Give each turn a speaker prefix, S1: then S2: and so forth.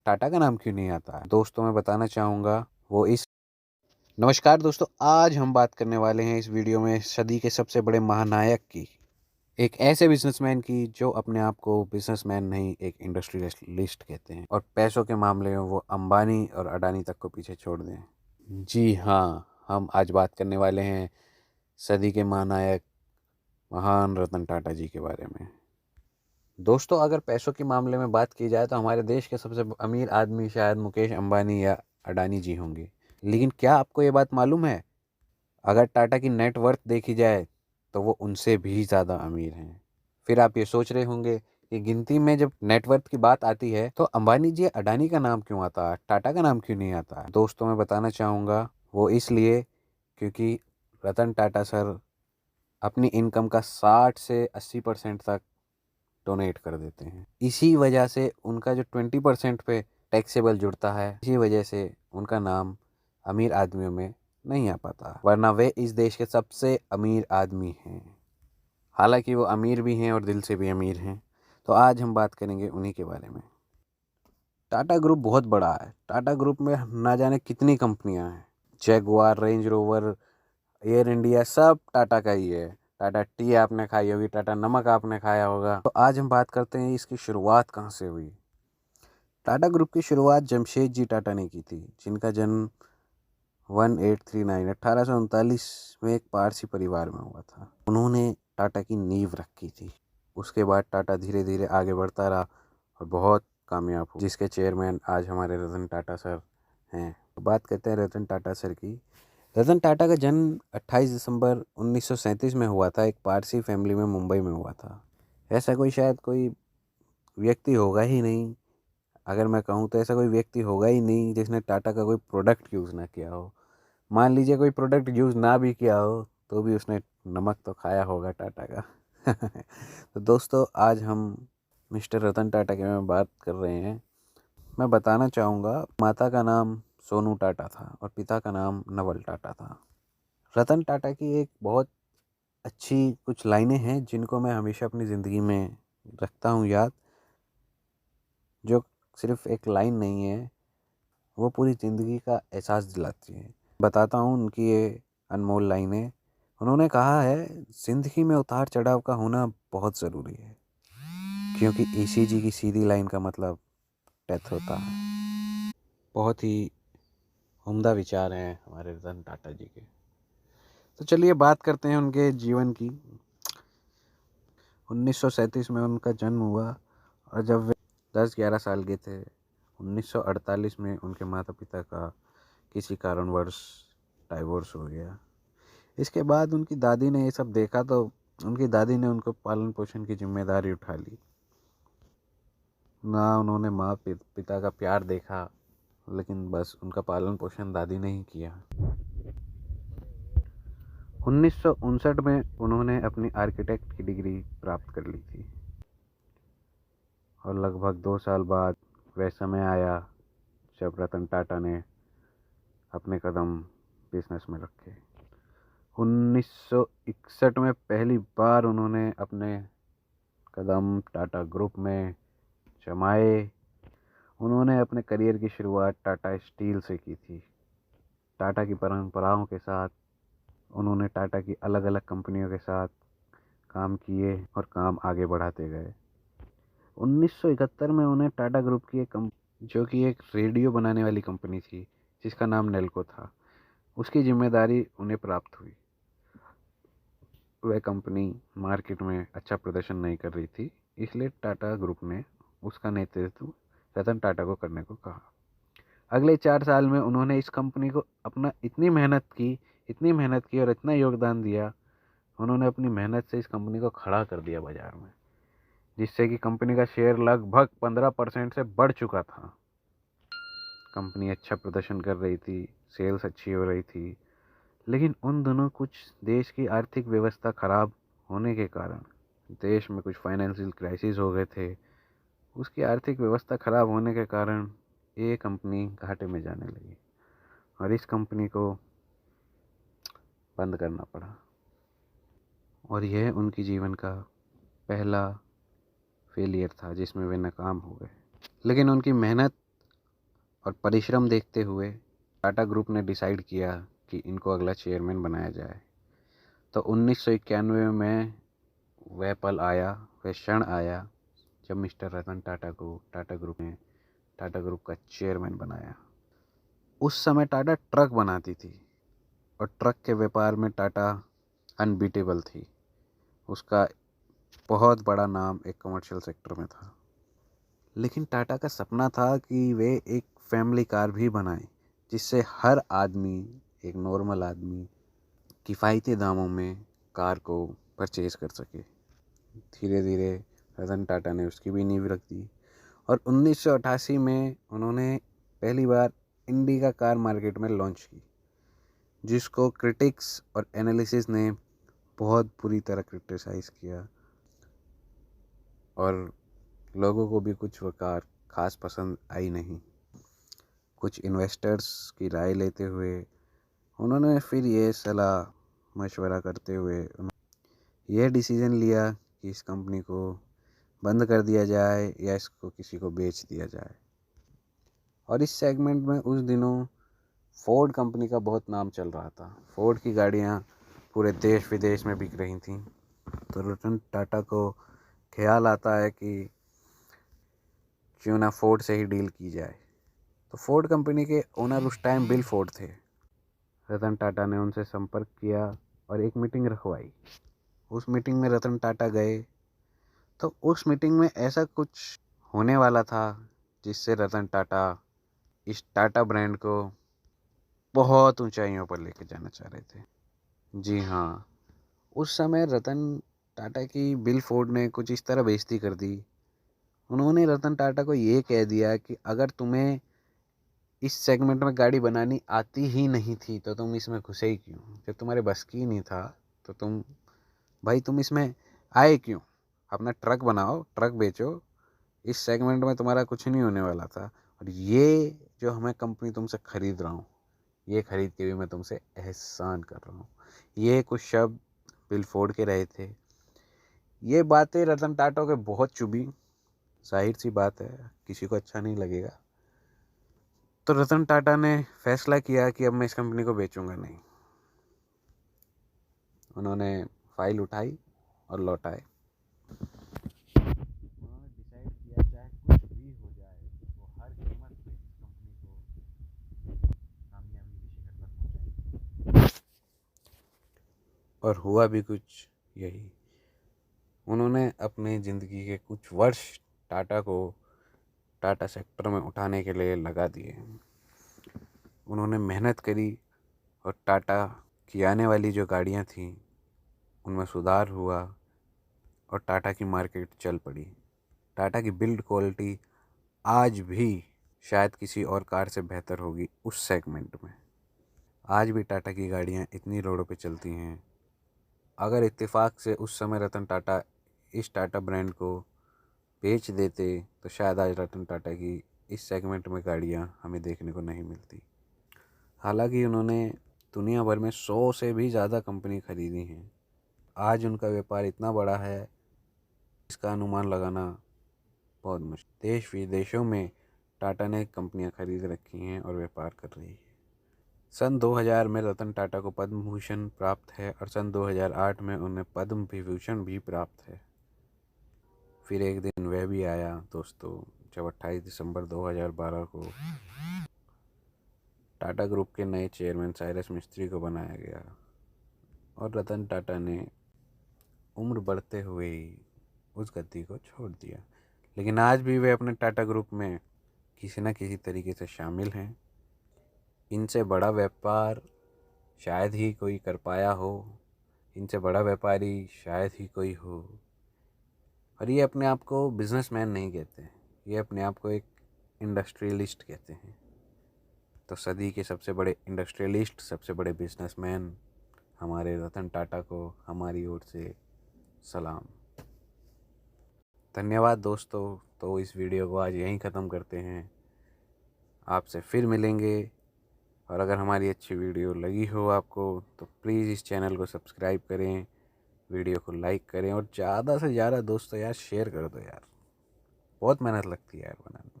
S1: टाटा का नाम क्यों नहीं आता है? दोस्तों मैं बताना चाहूँगा वो इस नमस्कार दोस्तों, आज हम बात करने वाले हैं इस वीडियो में सदी के सबसे बड़े महानायक की, एक ऐसे बिजनेसमैन की जो अपने आप को बिजनेसमैन नहीं एक इंडस्ट्रियलिस्ट कहते हैं और पैसों के मामले में वो अंबानी और अडानी तक को पीछे छोड़ दें। जी हाँ, हम आज बात करने वाले हैं सदी के महानायक महान रतन टाटा जी के बारे में। दोस्तों अगर पैसों के मामले में बात की जाए तो हमारे देश के सबसे अमीर आदमी शायद मुकेश अंबानी या अडानी जी होंगे। लेकिन क्या आपको ये बात मालूम है, अगर टाटा की नेट वर्थ देखी जाए तो वो उनसे भी ज़्यादा अमीर हैं। फिर आप ये सोच रहे होंगे कि गिनती में जब नेट वर्थ की बात आती है तो अंबानी जी अडानी का नाम क्यों आता है, टाटा का नाम क्यों नहीं आता? दोस्तों मैं बताना चाहूँगा वो इसलिए क्योंकि रतन टाटा सर अपनी इनकम का 60 से 80% तक डोनेट कर देते हैं। इसी वजह से उनका जो 20% पे टैक्सेबल जुड़ता है, इसी वजह से उनका नाम अमीर आदमियों में नहीं आ पाता, वरना वे इस देश के सबसे अमीर आदमी हैं। हालांकि वो अमीर भी हैं और दिल से भी अमीर हैं। तो आज हम बात करेंगे उन्हीं के बारे में। टाटा ग्रुप बहुत बड़ा है। टाटा ग्रुप में ना जाने कितनी कंपनियां हैं। Jaguar, range rover, air India सब टाटा का ही है। टाटा टी आपने खाई होगी, टाटा नमक आपने खाया होगा। तो आज हम बात करते हैं इसकी शुरुआत कहाँ से हुई। टाटा ग्रुप की शुरुआत जमशेद जी टाटा ने की थी, जिनका जन्म 1839 में एक पारसी परिवार में हुआ था। उन्होंने टाटा की नींव रखी थी। उसके बाद टाटा धीरे धीरे आगे बढ़ता रहा और बहुत कामयाब हुआ, जिसके चेयरमैन आज हमारे रतन टाटा सर हैं। तो बात करते हैं रतन टाटा सर की। रतन टाटा का जन्म 28 दिसंबर 1937 में हुआ था। एक पारसी फैमिली में मुंबई में हुआ था। ऐसा कोई शायद कोई व्यक्ति होगा ही नहीं, अगर मैं कहूँ तो ऐसा कोई व्यक्ति होगा ही नहीं जिसने टाटा का कोई प्रोडक्ट यूज़ ना किया हो। मान लीजिए कोई प्रोडक्ट यूज़ ना भी किया हो तो भी उसने नमक तो खाया होगा टाटा का। तो दोस्तों आज हम मिस्टर रतन टाटा के में बात कर रहे हैं। मैं बताना चाहूँगा माता का नाम सोनू टाटा था और पिता का नाम नवल टाटा था। रतन टाटा की एक बहुत अच्छी कुछ लाइनें हैं जिनको मैं हमेशा अपनी ज़िंदगी में रखता हूँ याद, जो सिर्फ एक लाइन नहीं है, वो पूरी ज़िंदगी का एहसास दिलाती है। बताता हूँ उनकी ये अनमोल लाइनें। उन्होंने कहा है, ज़िंदगी में उतार चढ़ाव का होना बहुत ज़रूरी है, क्योंकि ईसीजी की सीधी लाइन का मतलब डेथ होता है। बहुत ही उम्दा विचार हैं हमारे रतन टाटा जी के। तो चलिए बात करते हैं उनके जीवन की। 1937 में उनका जन्म हुआ और जब वे 10-11 साल के थे 1948 में उनके माता पिता का किसी कारणवश डाइवोर्स हो गया। इसके बाद उनकी दादी ने ये सब देखा तो उनकी दादी ने उनको पालन पोषण की जिम्मेदारी उठा ली। ना उन्होंने माँ पिता का प्यार देखा, लेकिन बस उनका पालन पोषण दादी ने ही किया। 1959 में उन्होंने अपनी आर्किटेक्ट की डिग्री प्राप्त कर ली थी और लगभग 2 साल बाद वह समय आया जब रतन टाटा ने अपने कदम बिजनेस में रखे। 1961 में पहली बार उन्होंने अपने कदम टाटा ग्रुप में जमाए। उन्होंने अपने करियर की शुरुआत टाटा स्टील से की थी। टाटा की परंपराओं के साथ उन्होंने टाटा की अलग अलग कंपनियों के साथ काम किए और काम आगे बढ़ाते गए। 1971 में उन्हें टाटा ग्रुप की जो कि एक रेडियो बनाने वाली कंपनी थी जिसका नाम नेल्को था, उसकी जिम्मेदारी उन्हें प्राप्त हुई। वह कंपनी मार्केट में अच्छा प्रदर्शन नहीं कर रही थी, इसलिए टाटा ग्रुप ने उसका नेतृत्व रतन टाटा को करने को कहा। अगले 4 साल में उन्होंने इस कंपनी को अपना इतनी मेहनत की और इतना योगदान दिया। उन्होंने अपनी मेहनत से इस कंपनी को खड़ा कर दिया बाजार में, जिससे कि कंपनी का शेयर लगभग 15% से बढ़ चुका था। कंपनी अच्छा प्रदर्शन कर रही थी, सेल्स अच्छी हो रही थी, लेकिन उन दिनों कुछ देश की आर्थिक व्यवस्था खराब होने के कारण देश में कुछ फाइनेंशियल क्राइसिस हो गए थे। उसकी आर्थिक व्यवस्था खराब होने के कारण ये कंपनी घाटे में जाने लगी और इस कंपनी को बंद करना पड़ा और यह उनकी जीवन का पहला फेलियर था जिसमें वे नाकाम हो गए। लेकिन उनकी मेहनत और परिश्रम देखते हुए टाटा ग्रुप ने डिसाइड किया कि इनको अगला चेयरमैन बनाया जाए। तो 1991 में वह पल आया, वह क्षण आया जब मिस्टर रतन टाटा को टाटा ग्रुप ने टाटा ग्रुप का चेयरमैन बनाया। उस समय टाटा ट्रक बनाती थी और ट्रक के व्यापार में टाटा अनबीटेबल थी। उसका बहुत बड़ा नाम एक कमर्शियल सेक्टर में था। लेकिन टाटा का सपना था कि वे एक फैमिली कार भी बनाएं जिससे हर आदमी, एक नॉर्मल आदमी, किफ़ायती दामों में कार को परचेज़ कर सके। धीरे धीरे रतन टाटा ने उसकी भी नींव रख दी और 1988 में उन्होंने पहली बार इंडिका कार मार्केट में लॉन्च की, जिसको क्रिटिक्स और एनालिसिस ने बहुत बुरी तरह क्रिटिसाइज़ किया और लोगों को भी कुछ वो कार ख़ास पसंद आई नहीं। कुछ इन्वेस्टर्स की राय लेते हुए उन्होंने फिर ये सलाह मशवरा करते हुए यह डिसीज़न लिया कि इस कंपनी को बंद कर दिया जाए या इसको किसी को बेच दिया जाए। और इस सेगमेंट में उस दिनों फोर्ड कंपनी का बहुत नाम चल रहा था। फोर्ड की गाड़ियाँ पूरे देश विदेश में बिक रही थीं। तो रतन टाटा को ख्याल आता है कि क्यों ना फोर्ड से ही डील की जाए। तो फोर्ड कंपनी के ओनर उस टाइम बिल फोर्ड थे। रतन टाटा ने उनसे संपर्क किया और एक मीटिंग रखवाई। उस मीटिंग में रतन टाटा गए। तो उस मीटिंग में ऐसा कुछ होने वाला था जिससे रतन टाटा इस टाटा ब्रांड को बहुत ऊंचाइयों पर लेके जाना चाह रहे थे। जी हाँ, उस समय रतन टाटा की बिल फोर्ड ने कुछ इस तरह बेइज्जती कर दी। उन्होंने रतन टाटा को ये कह दिया कि अगर तुम्हें इस सेगमेंट में गाड़ी बनानी आती ही नहीं थी तो तुम इसमें घुसे ही क्यों? जब तुम्हारे बस की नहीं था तो तुम इसमें आए क्यों? अपना ट्रक बनाओ, ट्रक बेचो, इस सेगमेंट में तुम्हारा कुछ नहीं होने वाला था। और ये जो मैं कंपनी तुमसे ख़रीद रहा हूँ, ये ख़रीद के भी मैं तुमसे एहसान कर रहा हूँ। ये कुछ शब्द बिल फोर्ड के रहे थे। ये बातें रतन टाटा के बहुत चुभी। जाहिर सी बात है, किसी को अच्छा नहीं लगेगा। तो रतन टाटा ने फैसला किया कि अब मैं इस कंपनी को बेचूंगा नहीं। उन्होंने फाइल उठाई और लौटाए। उन्होंने डिसाइड किया चाहे कुछ भी हो जाए, वो हर कीमत पे इस कंपनी को कामयाबी के शिखर पर पहुंचाएंगे। और हुआ भी कुछ यही। उन्होंने अपने ज़िंदगी के कुछ वर्ष टाटा को टाटा सेक्टर में उठाने के लिए लगा दिए। उन्होंने मेहनत करी और टाटा की आने वाली जो गाड़ियाँ थीं उनमें सुधार हुआ और टाटा की मार्केट चल पड़ी। टाटा की बिल्ड क्वालिटी आज भी शायद किसी और कार से बेहतर होगी उस सेगमेंट में। आज भी टाटा की गाड़ियाँ इतनी रोडों पे चलती हैं। अगर इत्तेफाक से उस समय रतन टाटा इस टाटा ब्रांड को बेच देते तो शायद आज रतन टाटा की इस सेगमेंट में गाड़ियाँ हमें देखने को नहीं मिलती। हालांकि उन्होंने दुनिया भर में 100 से भी ज़्यादा कंपनी खरीदी हैं। आज उनका व्यापार इतना बड़ा है, इसका अनुमान लगाना बहुत मुश्किल। देश विदेशों में टाटा ने कंपनियां खरीद रखी हैं और व्यापार कर रही है। सन 2000 में रतन टाटा को पद्म भूषण प्राप्त है और सन 2008 में उन्हें पद्म विभूषण भी प्राप्त है। फिर एक दिन वह भी आया दोस्तों, जब 28 दिसंबर 2012 को टाटा ग्रुप के नए चेयरमैन साइरस मिस्त्री को बनाया गया और रतन टाटा ने उम्र बढ़ते हुए ही उस गद्दी को छोड़ दिया। लेकिन आज भी वे अपने टाटा ग्रुप में किसी न किसी तरीके से शामिल हैं। इनसे बड़ा व्यापार शायद ही कोई कर पाया हो, इनसे बड़ा व्यापारी शायद ही कोई हो। और ये अपने आप को बिजनेसमैन नहीं कहते, ये अपने आप को एक इंडस्ट्रियलिस्ट कहते हैं। तो सदी के सबसे बड़े इंडस्ट्रियलिस्ट, सबसे बड़े बिजनेसमैन हमारे रतन टाटा को हमारी ओर से सलाम। धन्यवाद दोस्तों। तो इस वीडियो को आज यहीं ख़त्म करते हैं। आपसे फिर मिलेंगे। और अगर हमारी अच्छी वीडियो लगी हो आपको तो प्लीज़ इस चैनल को सब्सक्राइब करें, वीडियो को लाइक करें और ज़्यादा से ज़्यादा दोस्तों यार शेयर कर दो यार। बहुत मेहनत लगती है यार बनाने में।